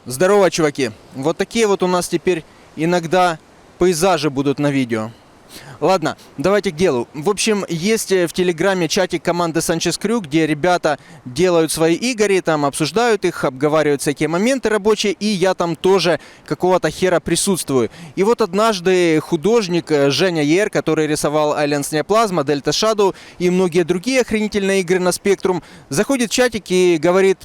Здорово, чуваки! Вот такие вот у нас теперь иногда пейзажи будут на видео. Ладно, давайте к делу. В общем, есть в Телеграме чатик команды Sanchez Crew, где ребята делают свои игры, там обсуждают их, обговаривают всякие моменты рабочие, и я там тоже какого-то хера присутствую. И вот однажды художник Женя Ер, который рисовал Alliance Neoplasma, Delta Shadow и многие другие охренительные игры на Spectrum, заходит в чатик и говорит: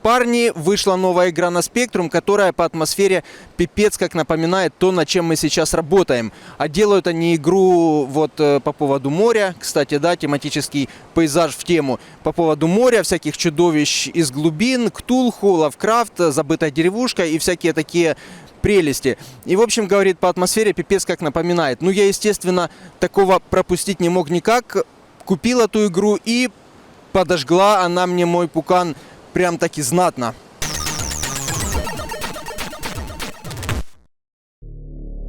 парни, вышла новая игра на Spectrum, которая по атмосфере пипец как напоминает то, над чем мы сейчас работаем. А делают они игру вот по поводу моря. Кстати, да, тематический пейзаж в тему. По поводу моря, всяких чудовищ из глубин, Ктулху, Лавкрафт, забытая деревушка и всякие такие прелести. И, в общем, говорит, по атмосфере пипец как напоминает. Ну, я, естественно, такого пропустить не мог никак. Купил эту игру и подожгла она мне мой пукан прям таки знатно.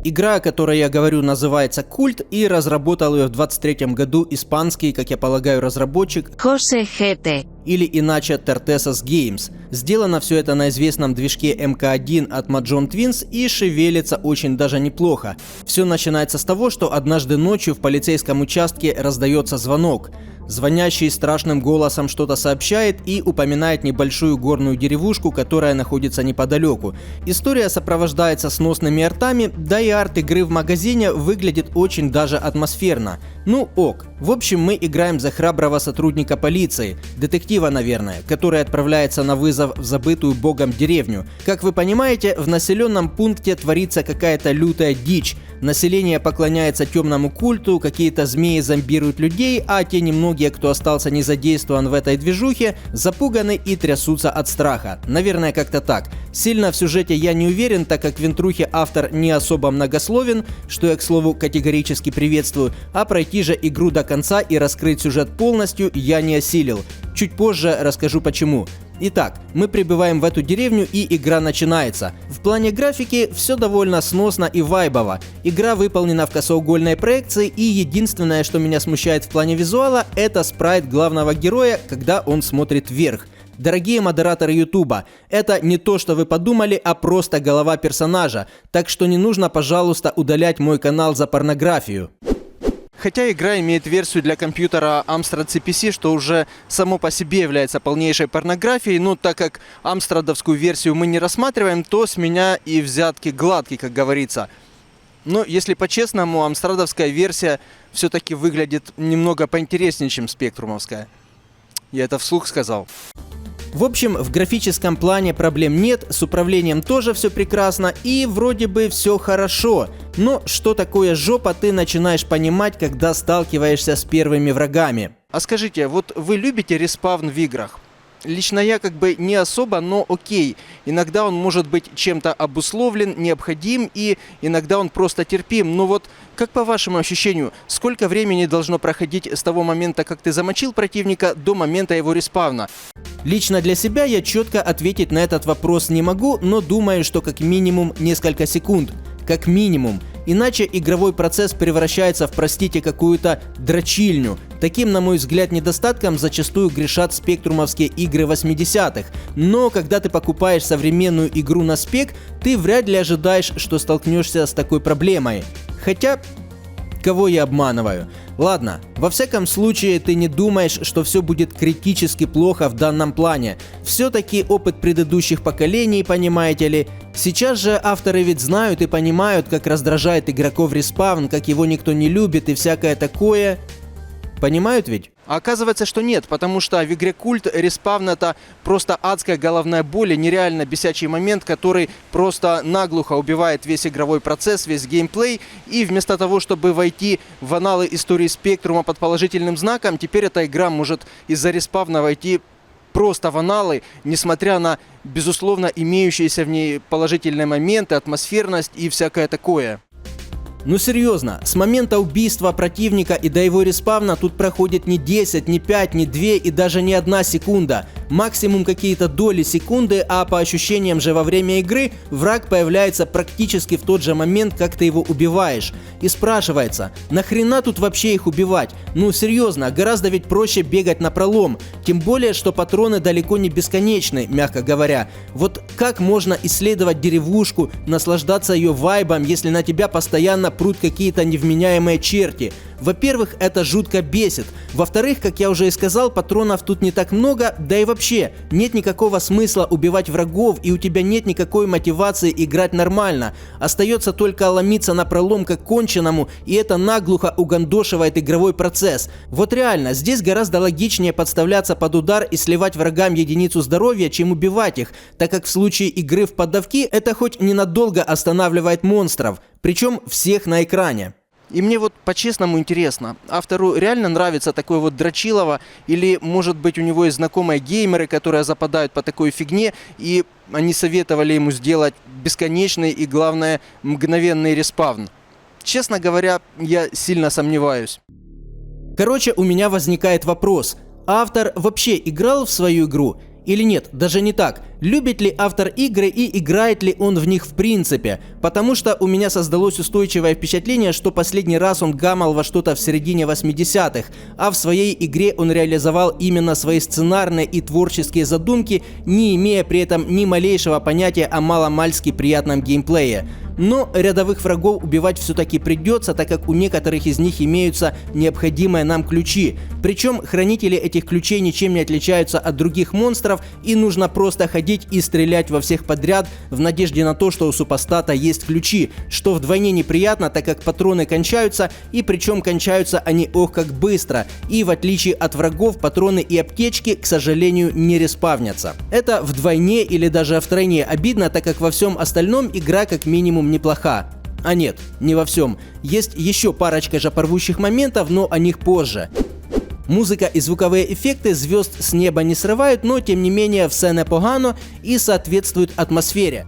Игра, о которой я говорю, называется Культ, и разработал ее в 23-м году испанский, как я полагаю, разработчик Jose GT. или иначе Tertessos Games. Сделано все это на известном движке MK1 от Mahjong Twins и шевелится очень даже неплохо. Все начинается с того, что однажды ночью в полицейском участке раздается звонок. Звонящий страшным голосом что-то сообщает и упоминает небольшую горную деревушку, которая находится неподалеку. История сопровождается сносными артами, да и арт игры в магазине выглядит очень даже атмосферно. Ну ок. В общем, мы играем за храброго сотрудника полиции, детектива, наверное, который отправляется на вызов в забытую богом деревню. Как вы понимаете, в населенном пункте творится какая-то лютая дичь. Население поклоняется темному культу, какие-то змеи зомбируют людей, а те немногие, кто остался не задействован в этой движухе, запуганы и трясутся от страха. Наверное, как-то так. Сильно в сюжете я не уверен, так как в интрухе автор не особо многословен, что я, к слову, категорически приветствую, а пройти же игру до конца и раскрыть сюжет полностью я не осилил. Чуть позже расскажу почему. Итак, мы прибываем в эту деревню и игра начинается. В плане графики все довольно сносно и вайбово. Игра выполнена в косоугольной проекции, и единственное, что меня смущает в плане визуала, это спрайт главного героя, когда он смотрит вверх. Дорогие модераторы Ютуба, это не то, что вы подумали, а просто голова персонажа, так что не нужно, пожалуйста, удалять мой канал за порнографию. Хотя игра имеет версию для компьютера Amstrad CPC, что уже само по себе является полнейшей порнографией, но так как амстрадовскую версию мы не рассматриваем, то с меня и взятки гладкие, как говорится. Но если по-честному, амстрадовская версия все-таки выглядит немного поинтереснее, чем спектрумовская. Я это вслух сказал. В общем, в графическом плане проблем нет, с управлением тоже все прекрасно и вроде бы все хорошо. Но что такое жопа, ты начинаешь понимать, когда сталкиваешься с первыми врагами. А скажите, вот вы любите респавн в играх? Лично я как бы не особо, но окей. Иногда он может быть чем-то обусловлен, необходим, и иногда он просто терпим. Но вот как по вашему ощущению, сколько времени должно проходить с того момента, как ты замочил противника, до момента его респавна? Лично для себя я четко ответить на этот вопрос не могу, но думаю, что как минимум несколько секунд. Как минимум. Иначе игровой процесс превращается в, простите, какую-то дрочильню. Таким, на мой взгляд, недостатком зачастую грешат спектрумовские игры 80-х. Но когда ты покупаешь современную игру на спек, ты вряд ли ожидаешь, что столкнешься с такой проблемой. Хотя, кого я обманываю? Ладно, во всяком случае ты не думаешь, что все будет критически плохо в данном плане. Все-таки опыт предыдущих поколений, понимаете ли. Сейчас же авторы ведь знают и понимают, как раздражает игроков респавн, как его никто не любит и всякое такое. Понимают ведь? А оказывается, что нет, потому что в игре Культ респавн — это просто адская головная боль и нереально бесячий момент, который просто наглухо убивает весь игровой процесс, весь геймплей. И вместо того, чтобы войти в аналы истории Спектрума под положительным знаком, теперь эта игра может из-за респавна войти просто в аналы, несмотря на, безусловно, имеющиеся в ней положительные моменты, атмосферность и всякое такое. Ну серьезно, с момента убийства противника и до его респавна тут проходит не 10, не 5, не 2 и даже не 1 секунда. Максимум какие-то доли секунды, а по ощущениям же во время игры враг появляется практически в тот же момент, как ты его убиваешь. И спрашивается, нахрена тут вообще их убивать? Ну серьезно, гораздо ведь проще бегать напролом. Тем более, что патроны далеко не бесконечны, мягко говоря. Вот как можно исследовать деревушку, наслаждаться ее вайбом, если на тебя постоянно прут какие-то невменяемые черти? Во-первых, это жутко бесит. Во-вторых, как я уже и сказал, патронов тут не так много, да и вообще, нет никакого смысла убивать врагов, и у тебя нет никакой мотивации играть нормально. Остается только ломиться напролом как конченому, и это наглухо угандошивает игровой процесс. Вот реально, здесь гораздо логичнее подставляться под удар и сливать врагам единицу здоровья, чем убивать их, так как в случае игры в поддавки это хоть ненадолго останавливает монстров, причем всех на экране. И мне вот по-честному интересно, автору реально нравится такое вот дрочилово, или может быть у него есть знакомые геймеры, которые западают по такой фигне, и они советовали ему сделать бесконечный и, главное, мгновенный респавн. Честно говоря, я сильно сомневаюсь. Короче, у меня возникает вопрос, автор вообще играл в свою игру? Или нет, даже не так. Любит ли автор игры и играет ли он в них в принципе? Потому что у меня создалось устойчивое впечатление, что последний раз он гамал во что-то в середине 80-х, а в своей игре он реализовал именно свои сценарные и творческие задумки, не имея при этом ни малейшего понятия о маломальски приятном геймплее. Но рядовых врагов убивать все-таки придется, так как у некоторых из них имеются необходимые нам ключи. Причем хранители этих ключей ничем не отличаются от других монстров, и нужно просто ходить и стрелять во всех подряд в надежде на то, что у супостата есть ключи, что вдвойне неприятно, так как патроны кончаются, и причем кончаются они ох как быстро, и в отличие от врагов патроны и аптечки, к сожалению, не респавнятся. Это вдвойне или даже втройне обидно, так как во всем остальном игра как минимум неплоха. А нет, не во всем. Есть еще парочка жопорвущих моментов, но о них позже. Музыка и звуковые эффекты звезд с неба не срывают, но тем не менее все непогано и соответствуют атмосфере.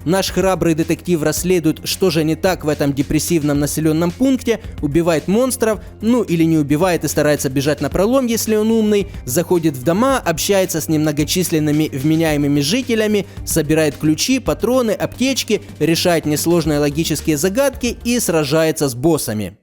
Наш храбрый детектив расследует, что же не так в этом депрессивном населенном пункте, убивает монстров, ну или не убивает и старается бежать напролом, если он умный, заходит в дома, общается с немногочисленными вменяемыми жителями, собирает ключи, патроны, аптечки, решает несложные логические загадки и сражается с боссами.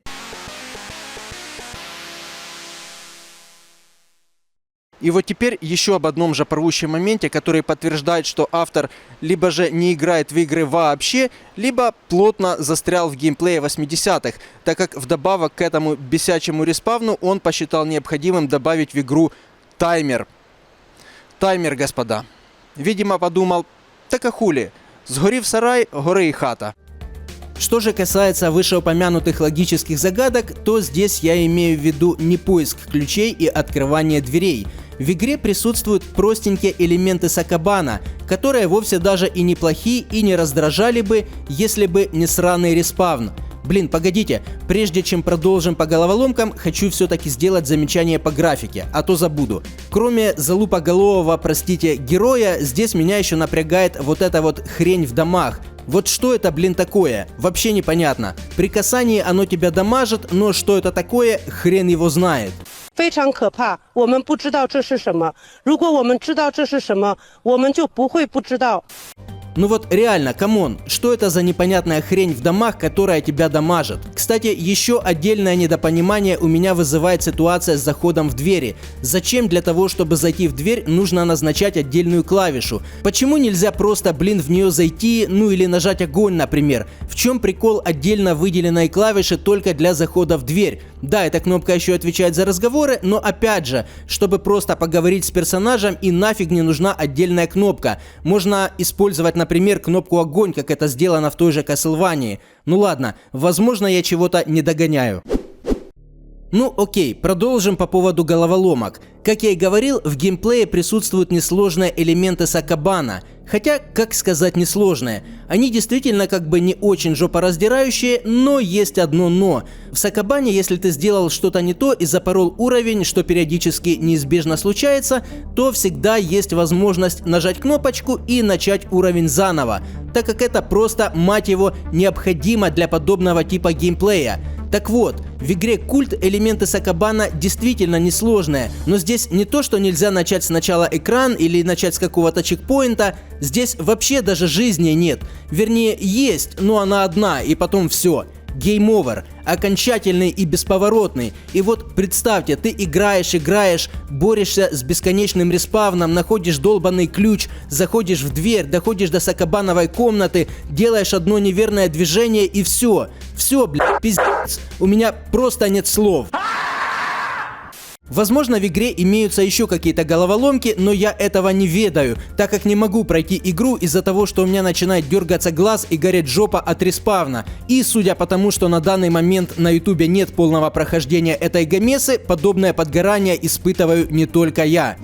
И вот теперь еще об одном же порвущем моменте, который подтверждает, что автор либо же не играет в игры вообще, либо плотно застрял в геймплее 80-х, так как вдобавок к этому бесячему респавну он посчитал необходимым добавить в игру таймер. Таймер, господа. Видимо, подумал, так а хули, сгорів сарай, гори и хата. Что же касается вышеупомянутых логических загадок, то здесь я имею в виду не поиск ключей и открывание дверей. В игре присутствуют простенькие элементы Сакабана, которые вовсе даже и неплохие и не раздражали бы, если бы не сраный респавн. Блин, погодите, прежде чем продолжим по головоломкам, хочу все-таки сделать замечание по графике, а то забуду. Кроме залупоголового, простите, героя, здесь меня еще напрягает вот эта вот хрень в домах. Вот что это, блин, такое? Вообще непонятно. При касании оно тебя дамажит, но что это такое, хрен его знает. 非常可怕，我们不知道这是什么。如果我们知道这是什么，我们就不会不知道。 Ну вот реально, камон, что это за непонятная хрень в домах, которая тебя дамажит? Кстати, еще отдельное недопонимание у меня вызывает ситуация с заходом в двери. Зачем для того, чтобы зайти в дверь, нужно назначать отдельную клавишу? Почему нельзя просто, блин, в нее зайти, ну или нажать огонь, например? В чем прикол отдельно выделенной клавиши только для захода в дверь? Да, эта кнопка еще отвечает за разговоры, но опять же, чтобы просто поговорить с персонажем, и нафиг не нужна отдельная кнопка. Можно использовать, например, кнопку огонь, как это сделано в той же Castlevania. Ну ладно, возможно, я чего-то не догоняю. Ну окей, продолжим по поводу головоломок. Как я и говорил, в геймплее присутствуют несложные элементы Сакабана. Хотя, как сказать несложные? Они действительно как бы не очень жопораздирающие, но есть одно но. В Сакабане, если ты сделал что-то не то и запорол уровень, что периодически неизбежно случается, то всегда есть возможность нажать кнопочку и начать уровень заново, так как это просто, мать его, необходимо для подобного типа геймплея. Так вот, в игре Культ элементы Сакабана действительно несложные, но здесь не то, что нельзя начать сначала экран или начать с какого-то чекпоинта, здесь вообще даже жизни нет. Вернее, есть, но она одна, и потом все. Game over, окончательный и бесповоротный. И вот представьте, ты играешь, борешься с бесконечным респавном, находишь долбанный ключ, заходишь в дверь, доходишь до Сакабановой комнаты, делаешь одно неверное движение и все. Все, блядь, пиздец. У меня просто нет слов. Возможно, в игре имеются еще какие-то головоломки, но я этого не ведаю, так как не могу пройти игру из-за того, что у меня начинает дергаться глаз и гореть жопа от респавна. И судя по тому, что на данный момент на ютубе нет полного прохождения этой гамесы, подобное подгорание испытываю не только я.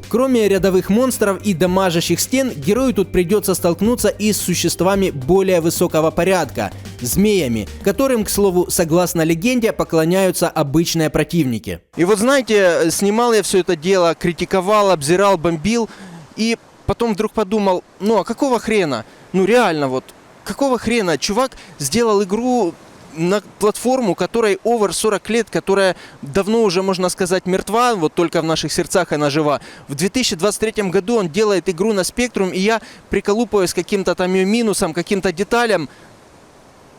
Кроме рядовых монстров и дамажащих стен, герою тут придется столкнуться и с существами более высокого порядка – змеями, которым, к слову, согласно легенде, поклоняются обычные противники. И вот знаете, снимал я все это дело, критиковал, обзирал, бомбил, и потом вдруг подумал, ну а какого хрена? Ну реально вот, какого хрена? Чувак сделал игру на платформу, которой over 40 лет, которая давно уже, можно сказать, мертва, вот только в наших сердцах она жива. В 2023 году он делает игру на Spectrum, и я приколупаюсь каким-то там ее минусом, каким-то деталям.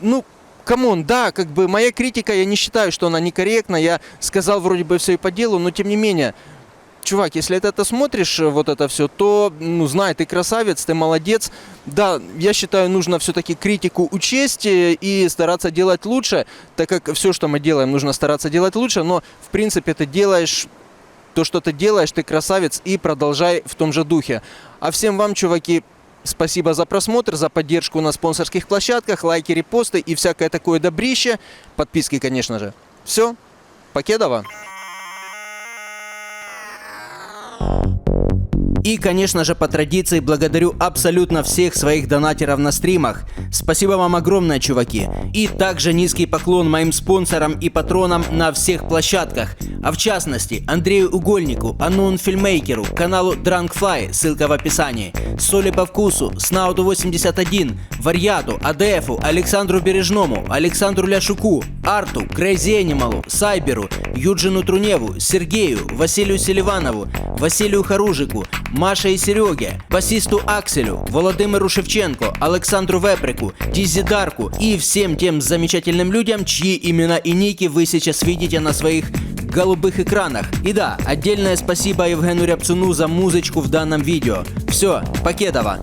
Ну, камон, да, как бы моя критика, я не считаю, что она некорректна, я сказал вроде бы все и по делу, но тем не менее, чувак, если ты это смотришь, вот это все, то, ну, знай, ты красавец, ты молодец. Да, я считаю, нужно все-таки критику учесть и стараться делать лучше, так как все, что мы делаем, нужно стараться делать лучше, но, в принципе, ты делаешь то, что ты делаешь, ты красавец, и продолжай в том же духе. А всем вам, чуваки, спасибо за просмотр, за поддержку на спонсорских площадках, лайки, репосты и всякое такое добрище. Подписки, конечно же. Все, покедова. И, конечно же, по традиции благодарю абсолютно всех своих донатеров на стримах. Спасибо вам огромное, чуваки. И также низкий поклон моим спонсорам и патронам на всех площадках. А в частности, Андрею Угольнику, Unknown Filmmaker'у, каналу Drunkfly, ссылка в описании, Соли по вкусу, Снауду 81, Варьяту, АДФу, Александру Бережному, Александру Ляшуку, Арту, Crazy Animal'у, Сайберу, Юджину Труневу, Сергею, Василию Селиванову, Василию Харужику, Маше и Сереге, басисту Акселю, Володимиру Шевченко, Александру Веприку, Дизи Дарку и всем тем замечательным людям, чьи имена и ники вы сейчас видите на своих голубых экранах. И да, отдельное спасибо Евгену Рябцуну за музычку в данном видео. Все, покедова.